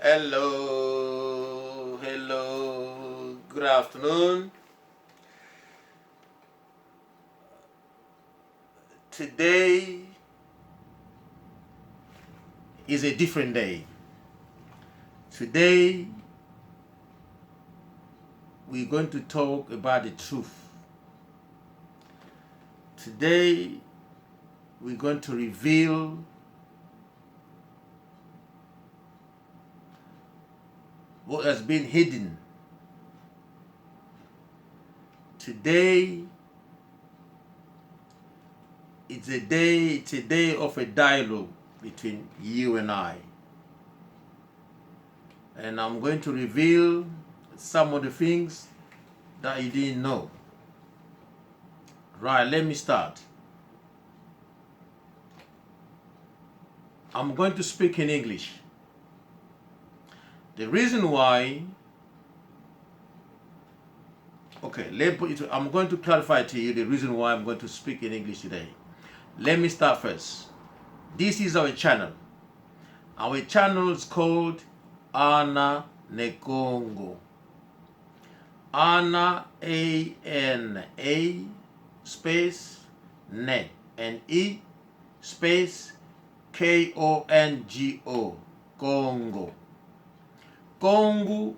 Hello, good afternoon. Today is a different day. Today we're going to talk about the truth. Today we're going to reveal what has been hidden. Today it's a day of a dialogue between you and I. And I'm going to reveal some of the things that you didn't know. Right, let me start. I'm going to speak in English. The reason why, I'm going to clarify to you the reason why I'm going to speak in English today. Let me start first. This is our channel. Our channel is called Ana Nekongo. Ana, A-N-A, space, Ne, N-E, space, K-O-N-G-O, Congo. Congo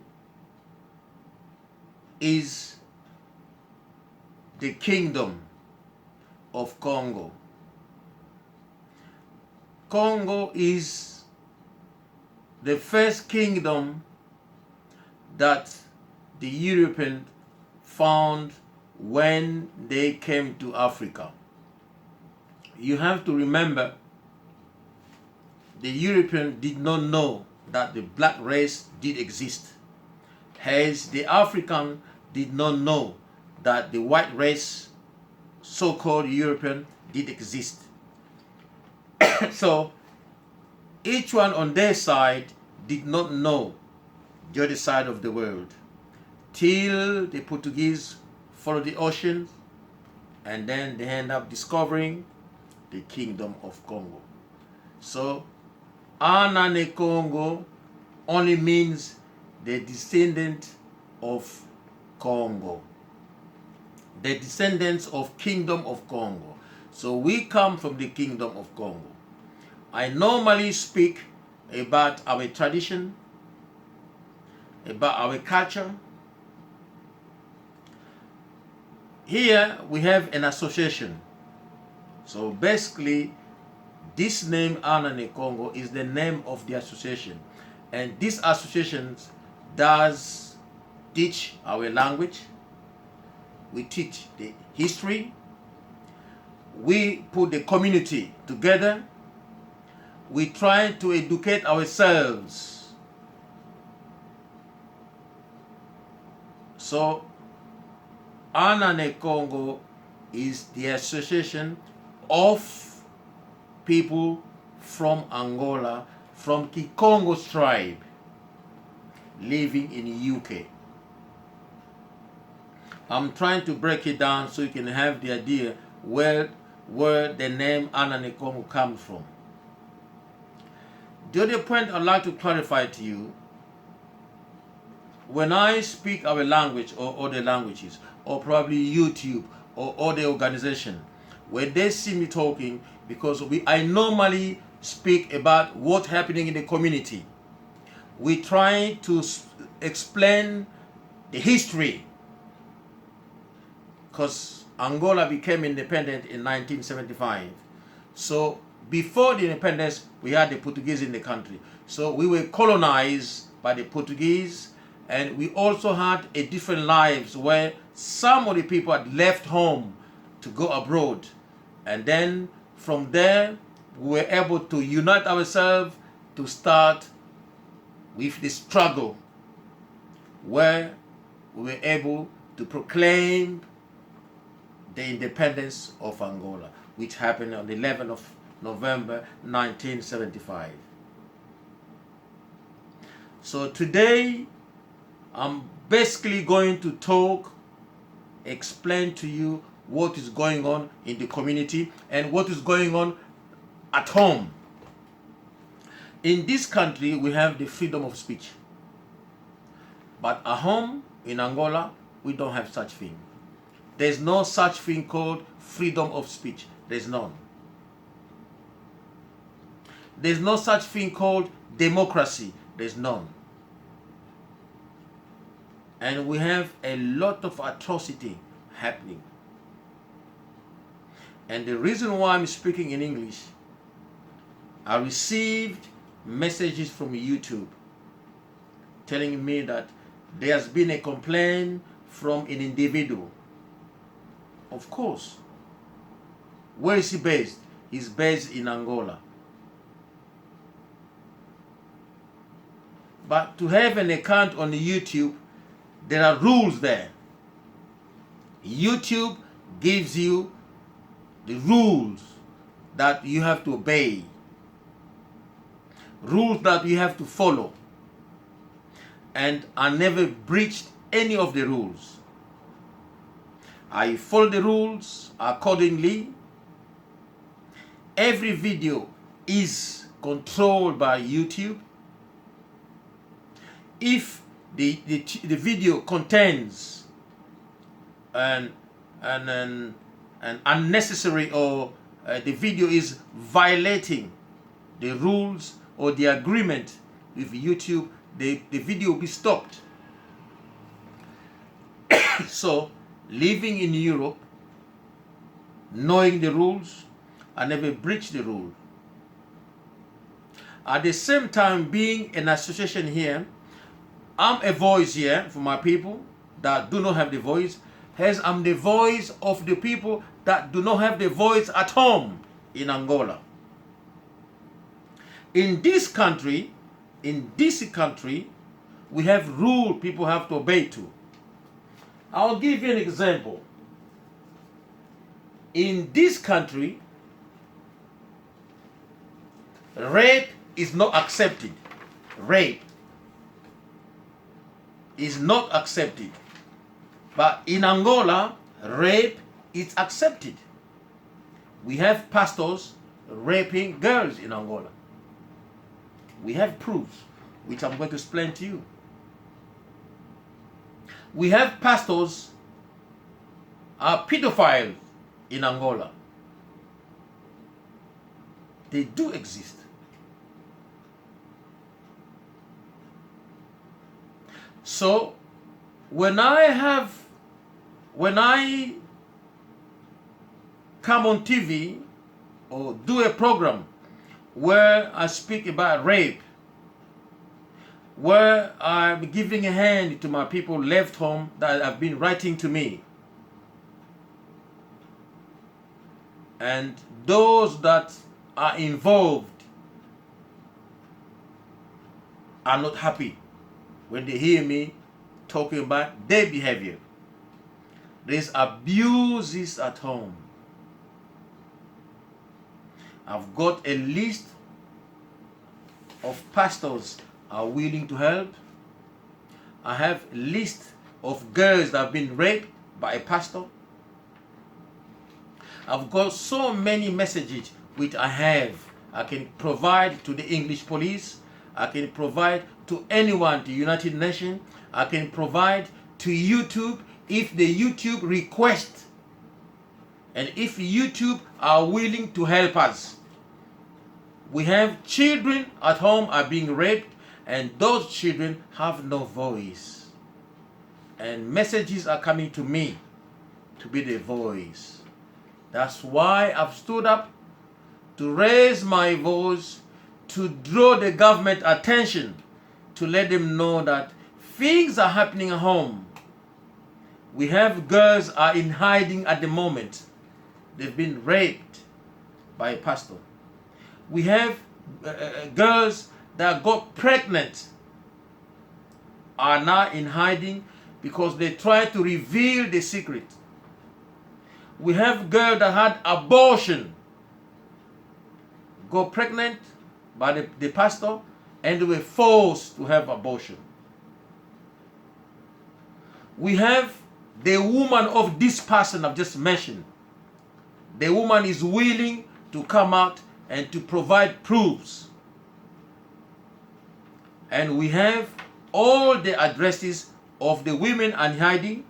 is the kingdom of Congo. Congo is the first kingdom that the Europeans found when they came to Africa. You have to remember, the Europeans did not know that the black race did exist. Hence, the African did not know that the white race, so-called European, did exist. So, each one on their side did not know the other side of the world till the Portuguese followed the ocean, and then they end up discovering the kingdom of Congo. So, Ana Nekongo only means the descendant of Congo, the descendants of Kingdom of Congo. So we come from the Kingdom of Congo. I normally speak about our tradition, about our culture. Here we have an association. So basically, this name Ana Nekongo is the name of the association. And this association does teach our language. We teach the history. We put the community together. We try to educate ourselves. So, Ana Nekongo is the association of people from Angola, from Kikongo tribe, living in the UK. I'm trying to break it down so you can have the idea where the name Ana Nekongo comes from. The other point I'd like to clarify to you, when I speak our language or other languages, or probably YouTube or other organization, when they see me talking, because I normally speak about what's happening in the community. We try to explain the history, because Angola became independent in 1975. So before the independence, we had the Portuguese in the country. So we were colonized by the Portuguese, and we also had a different lives where some of the people had left home to go abroad. And then from there, we were able to unite ourselves to start with the struggle, where we were able to proclaim the independence of Angola, which happened on the 11th of November 1975. So today, I'm basically going to explain to you what is going on in the community and what is going on at home. In this country, we have the freedom of speech. But at home, in Angola, we don't have such thing. There's no such thing called freedom of speech. There's none. There's no such thing called democracy. There's none. And we have a lot of atrocity happening. And the reason why I'm speaking in English, I received messages from YouTube telling me that there has been a complaint from an individual. Of course. Where is he based? He's based in Angola. But to have an account on YouTube, there are rules there. YouTube gives you the rules that you have to obey. Rules that you have to follow. And I never breached any of the rules. I follow the rules accordingly. Every video is controlled by YouTube. If the video contains an unnecessary or the video is violating the rules or the agreement with YouTube, the video will be stopped. So, living in Europe, knowing the rules, I never breached the rule. At the same time, being an association here, I'm a voice here for my people that do not have the voice, as I'm the voice of the people that do not have the voice at home in Angola. In this country, we have rules people have to obey to. I'll give you an example. In this country, rape is not accepted. Rape is not accepted. But in Angola, rape is accepted. We have pastors raping girls in Angola. We have proofs, which I'm going to explain to you. We have pastors are pedophiles in Angola. They do exist. So when I come on TV or do a program where I speak about rape, where I'm giving a hand to my people left home that have been writing to me, and those that are involved are not happy when they hear me talking about their behavior. There's abuses at home. I've got a list of pastors are willing to help. I have a list of girls that have been raped by a pastor. I've got so many messages which I can provide to the English police. I can provide to anyone, to United Nations. I can provide to YouTube if the YouTube request, and if YouTube are willing to help us. We have children at home are being raped, and those children have no voice. And messages are coming to me to be the voice. That's why I've stood up to raise my voice, to draw the government attention, to let them know that things are happening at home. We have girls are in hiding at the moment. They've been raped by a pastor. We have girls that got pregnant are now in hiding because they try to reveal the secret. We have girls that had abortion, got pregnant by the pastor, and they were forced to have abortion. We have the woman of this person I've just mentioned. The woman is willing to come out and to provide proofs. And we have all the addresses of the women and hiding,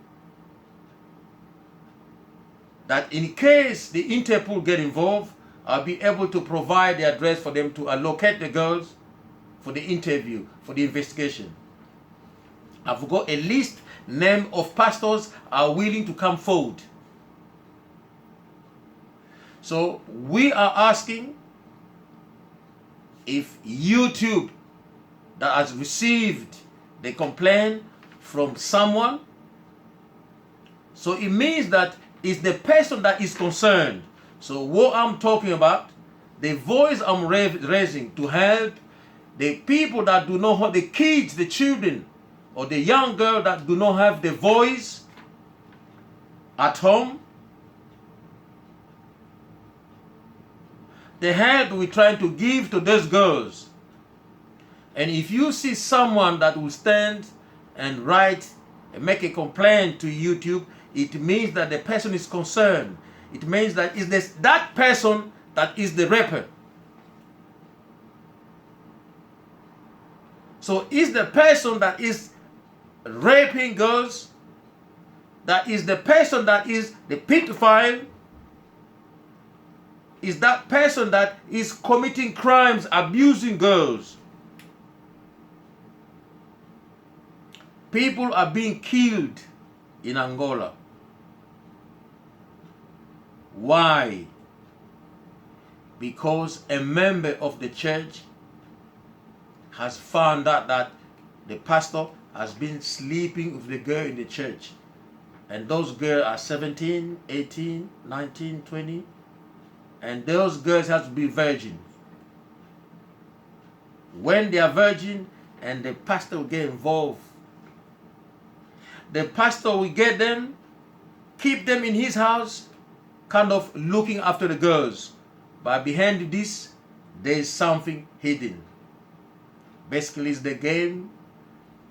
that in case the Interpol get involved, I'll be able to provide the address for them to allocate the girls for the interview, for the investigation. I've got a list name of pastors are willing to come forward. So we are asking if YouTube that has received the complaint from someone, so it means that it's the person that is concerned. So what I'm talking about, the voice I'm raising to help the people that do not have, the kids, the children, or the young girl that do not have the voice at home, the help we're trying to give to those girls. And if you see someone that will stand and write and make a complaint to YouTube, it means that the person is concerned. It means that it's that person that is the rapper. So is the person that is raping girls, that is the person that is the pedophile, is that person that is committing crimes, abusing girls. People are being killed in Angola. Why? Because a member of the church has found out that the pastor has been sleeping with the girl in the church. And those girls are 17, 18, 19, 20. And those girls have to be virgins. When they are virgin and the pastor will get involved, the pastor will get them, keep them in his house, kind of looking after the girls. But behind this, there is something hidden. Basically, it's the game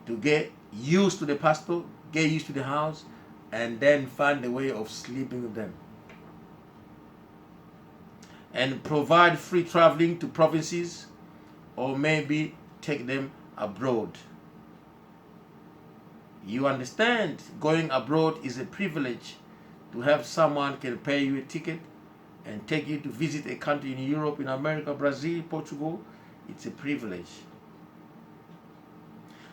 to get used to the pastor, get used to the house, and then find a way of sleeping with them. And provide free traveling to provinces, or maybe take them abroad. You understand, going abroad is a privilege. To have someone can pay you a ticket and take you to visit a country in Europe, in America, Brazil, Portugal, it's a privilege.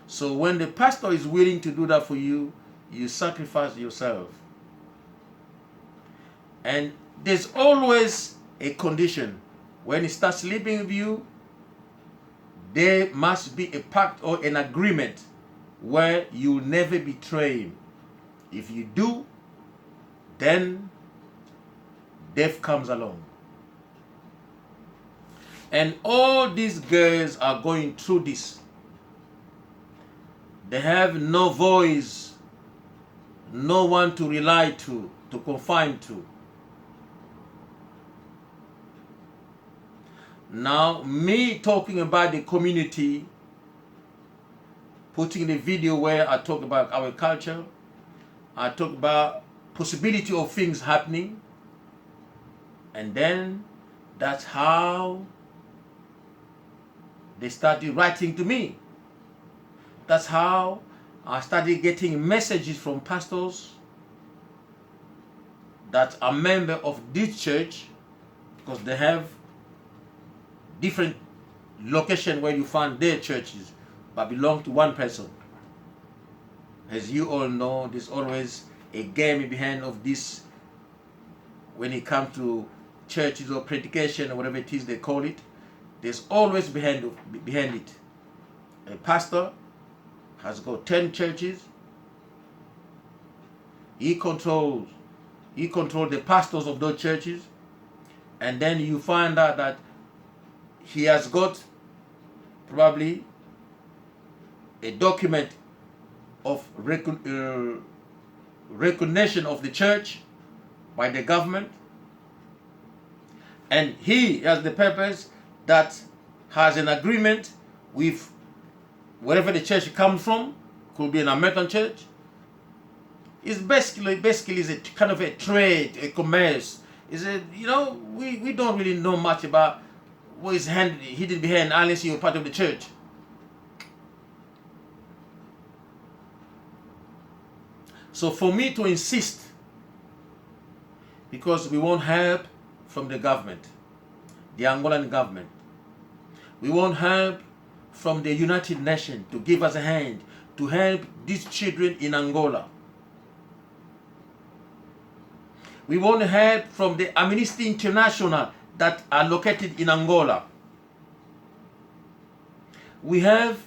So when the pastor is willing to do that for you, you sacrifice yourself. And there's always a condition. When he starts sleeping with you, there must be a pact or an agreement where you never betray him. If you do, then death comes along. And all these girls are going through this. They have no voice, no one to rely to confide to. Now, me talking about the community, putting the video where I talk about our culture, I talk about possibility of things happening, and then that's how they started writing to me. That's how I started getting messages from pastors that are members of this church, because they have different location where you find their churches, but belong to one person. As you all know, there's always a game behind of this when it comes to churches or predication or whatever it is they call it. There's always behind it. A pastor has got 10 churches. He controls the pastors of those churches, and then you find out that he has got probably a document of recognition of the church by the government, and he has the papers that has an agreement with wherever the church comes from. Could be an American church. It's basically is a kind of a trade, a commerce. Is a, we don't really know much about what is hidden behind unless you're part of the church. So for me to insist, because we want help from the government, the Angolan government, we want help from the United Nations to give us a hand to help these children in Angola. We want help from the Amnesty International that are located in Angola. We have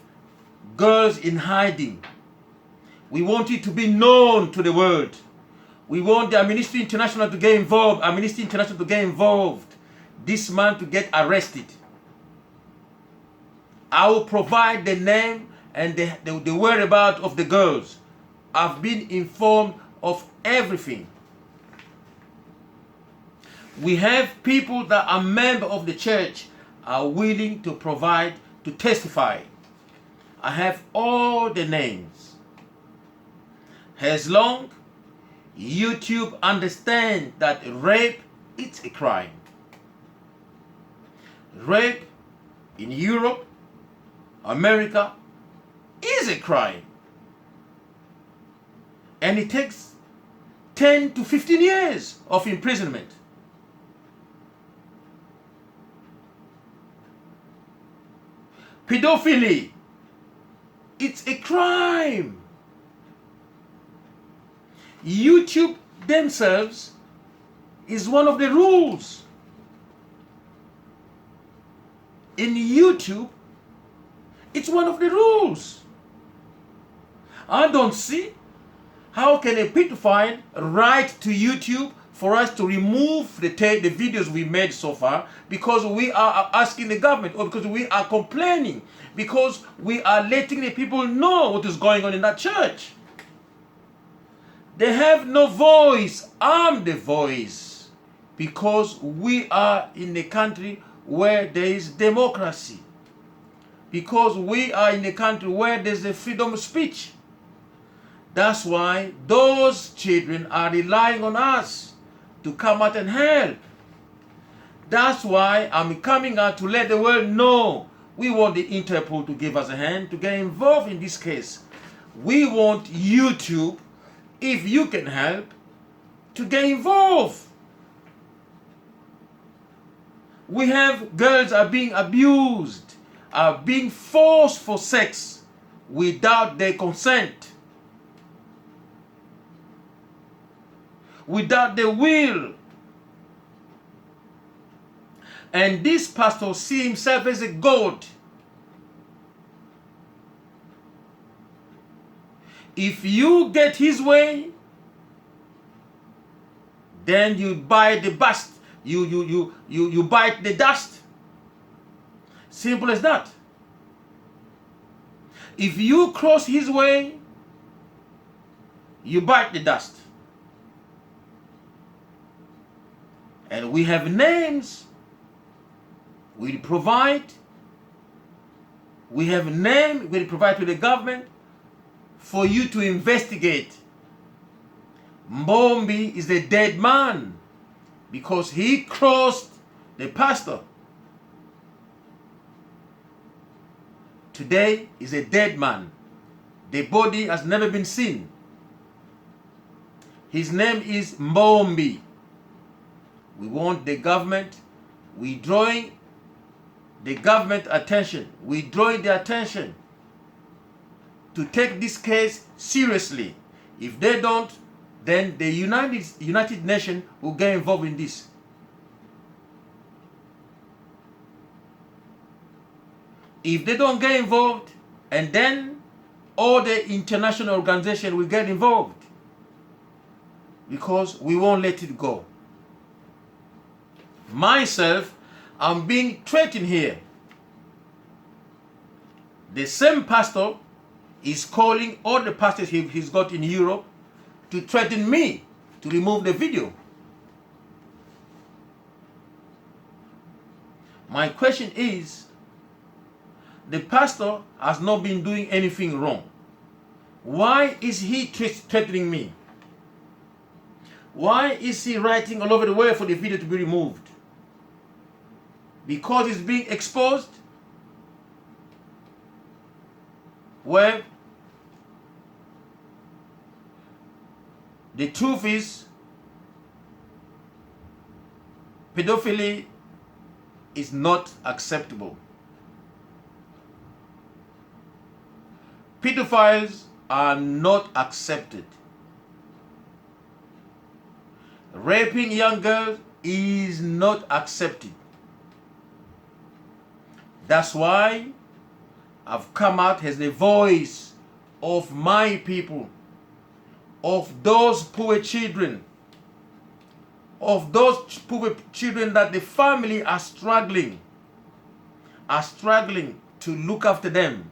girls in hiding. We want it to be known to the world. We want the Amnesty International to get involved. Amnesty International to get involved. This man to get arrested. I will provide the name and the whereabouts of the girls. I've been informed of everything. We have people that are members of the church are willing to provide, to testify. I have all the names. As long YouTube understands that rape is a crime. Rape in Europe, America is a crime. And it takes 10 to 15 years of imprisonment. Pedophilia, it's a crime. YouTube themselves is one of the rules. In YouTube, it's one of the rules. I don't see how can a pedophile write to YouTube for us to remove the videos we made so far because we are asking the government or because we are complaining, because we are letting the people know what is going on in that church. They have no voice. I'm the voice because we are in a country where there is democracy. Because we are in a country where there's a freedom of speech. That's why those children are relying on us to come out and help. That's why I'm coming out to let the world know we want the Interpol to give us a hand to get involved in this case. We want YouTube, if you can help, to get involved. We have girls are being abused, are being forced for sex without their consent, without their will. And this pastor sees himself as a god. If you get his way, then you bite the dust. You bite the dust. Simple as that. If you cross his way, you bite the dust. And we have names. We provide. We have names. We provide to the government for you to investigate. Mbombi is a dead man because he crossed the pastor. Today is a dead man. The body has never been seen. His name is Mbombi. We want the government, we drawing the government attention, we drawing the attention to take this case seriously. If they don't, then the United Nations will get involved in this. If they don't get involved, and then all the international organizations will get involved because we won't let it go. Myself, I'm being threatened here. The same pastor is calling all the pastors he's got in Europe to threaten me to remove the video. My question is, the pastor has not been doing anything wrong. Why is he threatening me? Why is he writing all over the world for the video to be removed? Because it's being exposed? Well, The truth is, pedophilia is not acceptable. Pedophiles are not accepted. Raping young girls is not accepted. That's why I've come out as the voice of my people, of those poor children, that the family are struggling to look after them.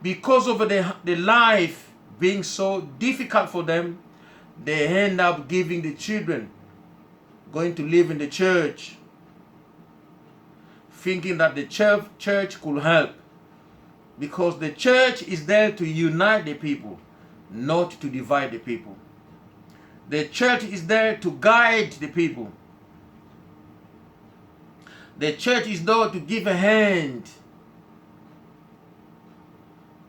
Because of the life being so difficult for them, they end up giving the children, going to live in the church, thinking that the church could help. Because the church is there to unite the people, not to divide the people. The church is there to guide the people. The church is there to give a hand.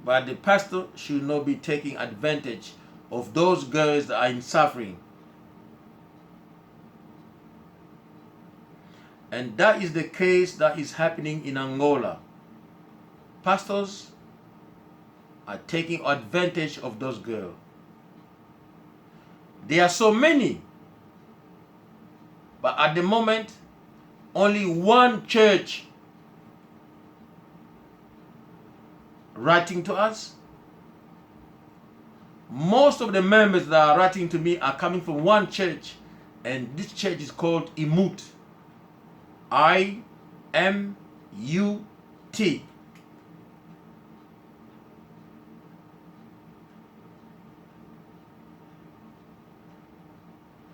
But the pastor should not be taking advantage of those girls that are in suffering. And that is the case that is happening in Angola. Pastors are taking advantage of those girls. There are so many, but at the moment, only one church writing to us. Most of the members that are writing to me are coming from one church, and this church is called IMUT. I-M-U-T.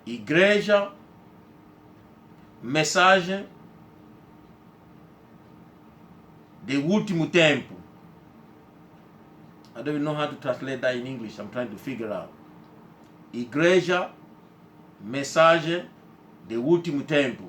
Igreja Mensagem de Último Tempo. I don't even know how to translate that in English. I'm trying to figure out. Igreja Mensagem de Último Tempo.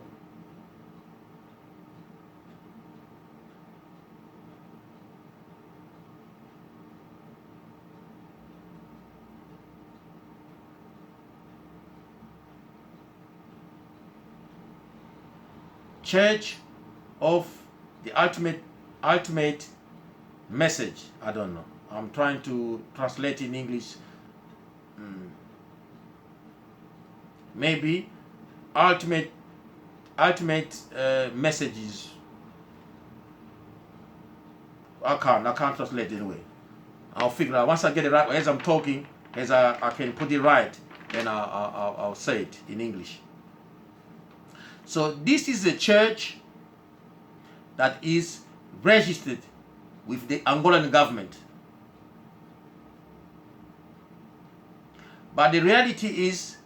Church of the ultimate message. I don't know. I'm trying to translate in English. Maybe ultimate messages. I can't translate anyway. I'll figure out once I get it right. As I'm talking, as I can put it right, then I'll say it in English. So this is a church that is registered with the Angolan government. But the reality is,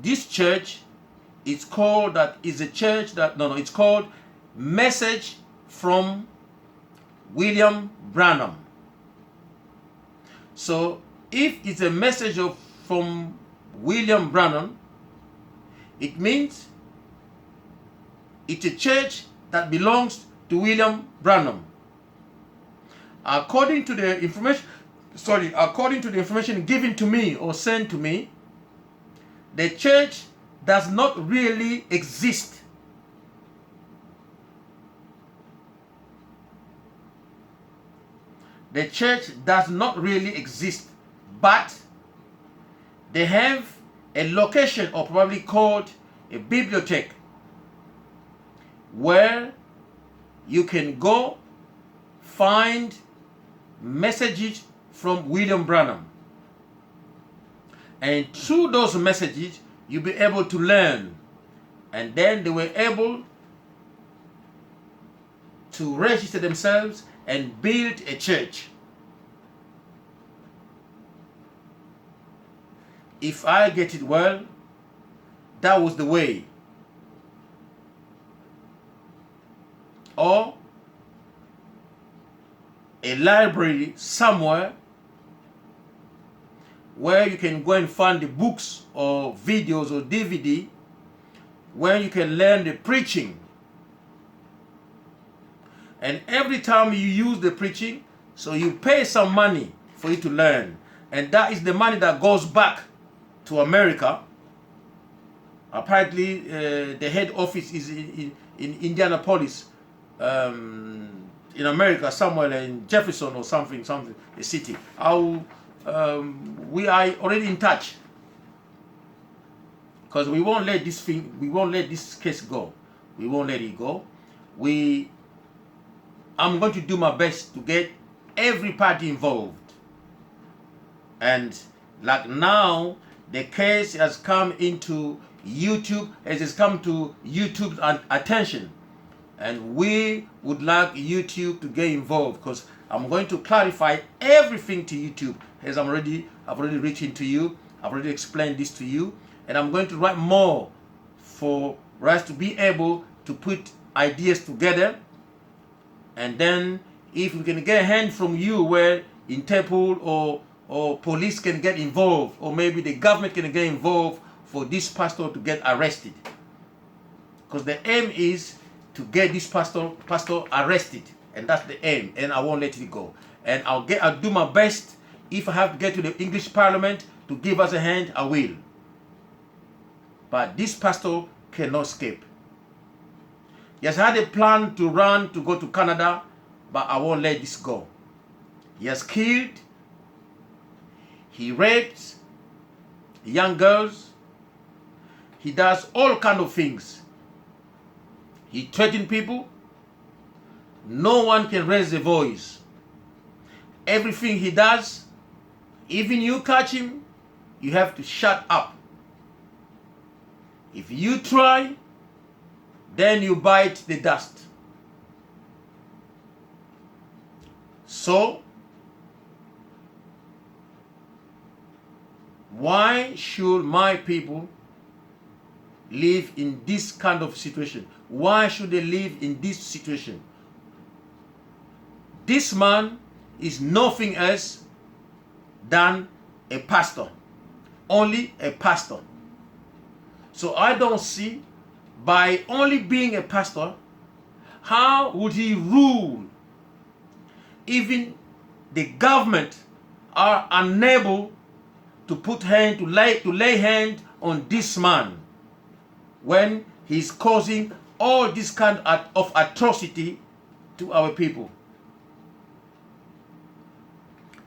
this church is called it's called Message from William Branham. So if it's a message from William Branham, it means it's a church that belongs to William Branham. According to the information given to me or sent to me, the church does not really exist. The church does not really exist, but they have a location, or probably called a bibliothèque, where you can go find messages from William Branham. And through those messages, you'll be able to learn. And then they were able to register themselves and build a church. If I get it well, that was the way. Or a library somewhere where you can go and find the books or videos or DVD where you can learn the preaching. And every time you use the preaching, so you pay some money for you to learn. And that is the money that goes back to America. Apparently, the head office is in Indianapolis, in America, somewhere in Jefferson or something, a city. We are already in touch, because we won't let this case go. We won't let it go. I'm going to do my best to get every party involved. And like now, the case has come into YouTube, has come to YouTube's attention. And we would like YouTube to get involved, because I'm going to clarify everything to YouTube, as I've already reached to you. I've already explained this to you. And I'm going to write more for us to be able to put ideas together. And then if we can get a hand from you where Interpol or police can get involved, or maybe the government can get involved for this pastor to get arrested. Because the aim is to get this pastor arrested. And that's the aim. And I won't let it go. And I'll do my best. If I have to get to the English Parliament to give us a hand, I will. But this pastor cannot escape. He has had a plan to go to Canada, but I won't let this go. He has killed, he rapes young girls, he does all kinds of things. He threatens people. No one can raise a voice. Everything he does, even you catch him, you have to shut up. If you try, then you bite the dust. So, why should my people live in this kind of situation? Why should they live in this situation? This man is nothing else than a pastor. Only a pastor. So I don't see, by only being a pastor, how would he rule? Even the government are unable to lay hand on this man when he's causing all this kind of atrocity to our people.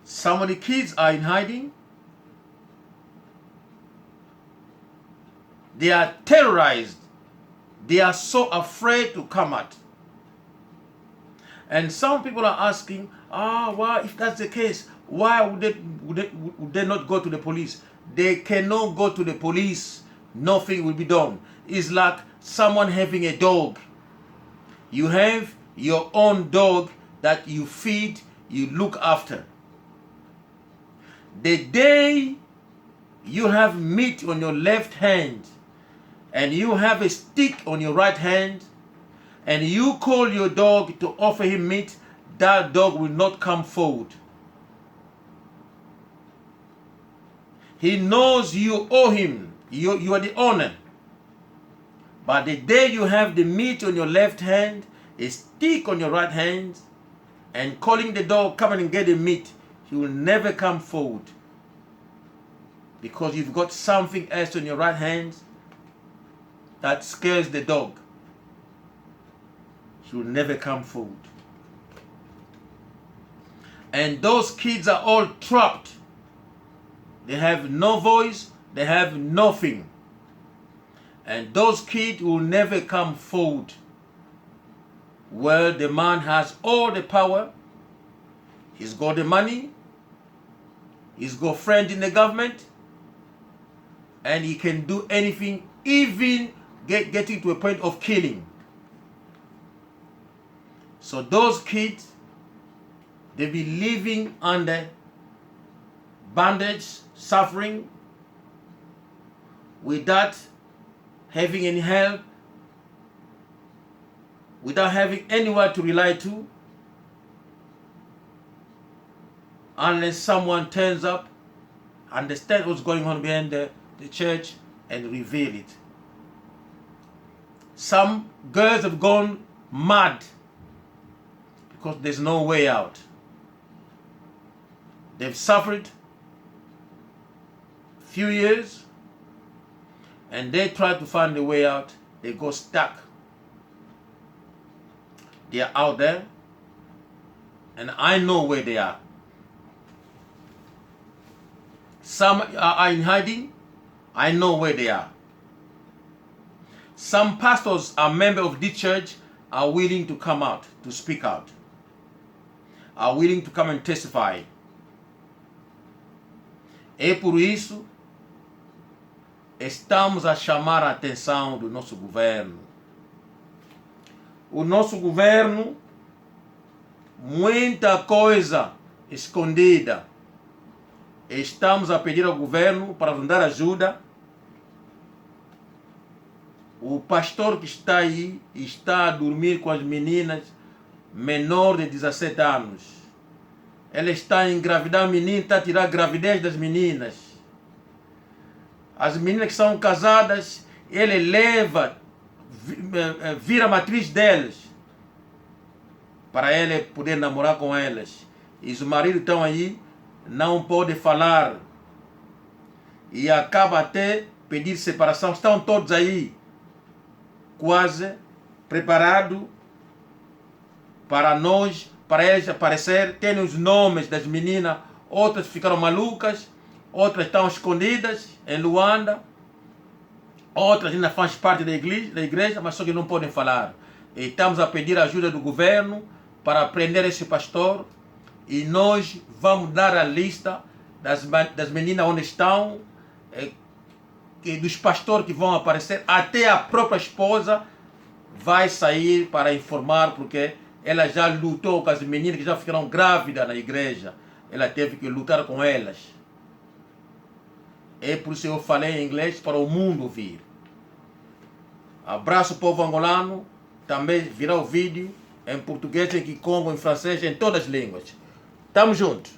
Some of the kids are in hiding. They are terrorized. They are so afraid to come out. And some people are asking, why, if that's the case, why would they not go to the police? They cannot go to the police. Nothing will be done. It's like someone having a dog. You have your own dog that you feed, you look after. The day you have meat on your left hand and you have a stick on your right hand, and you call your dog to offer him meat, that dog will not come forward. He knows you owe him. You are the owner. But the day you have the meat on your left hand, a stick on your right hand, and calling the dog, come and get the meat, he will never come forward. Because you've got something else on your right hand that scares the dog. He will never come forward. And those kids are all trapped. They have no voice, they have nothing. And those kids will never come forward. Well, the man has all the power. He's got the money. He's got friends in the government. And he can do anything, even getting to a point of killing. So those kids, they be living under bondage, suffering, without having any help, without having anyone to rely to, unless someone turns up, understand what's going on behind the church, and reveal it. Some girls have gone mad because there's no way out. They've suffered few years, and they try to find a way out. They go stuck. They are out there, and I know where they are. Some are in hiding. I know where they are. Some pastors are members of this church are willing to come out, to speak out, are willing to come and testify. E por isso, estamos a chamar a atenção do nosso governo. O nosso governo, muita coisa escondida. Estamos a pedir ao governo para nos dar ajuda. O pastor que está aí está a dormir com as meninas menores de 17 anos. Ele está a engravidar meninas, está a tirar a gravidez das meninas. As meninas que são casadas, ele leva, vira a matriz delas, para ele poder namorar com elas. E os maridos estão aí, não podem falar. E acaba até pedir separação. Estão todos aí, quase preparados para nós, para eles aparecer. Tem os nomes das meninas, outras ficaram malucas, outras estão escondidas em Luanda, outras ainda fazem parte da igreja, mas só que não podem falar. E estamos a pedir a ajuda do governo para prender esse pastor, e nós vamos dar a lista das meninas onde estão, e dos pastores que vão aparecer. Até a própria esposa vai sair para informar, porque ela já lutou com as meninas que já ficaram grávidas na igreja. Ela teve que lutar com elas. É por isso eu falei em inglês para o mundo ouvir. Abraço, povo angolano. Também virá o vídeo em português, em Kikongo, em francês, em todas as línguas. Tamo junto.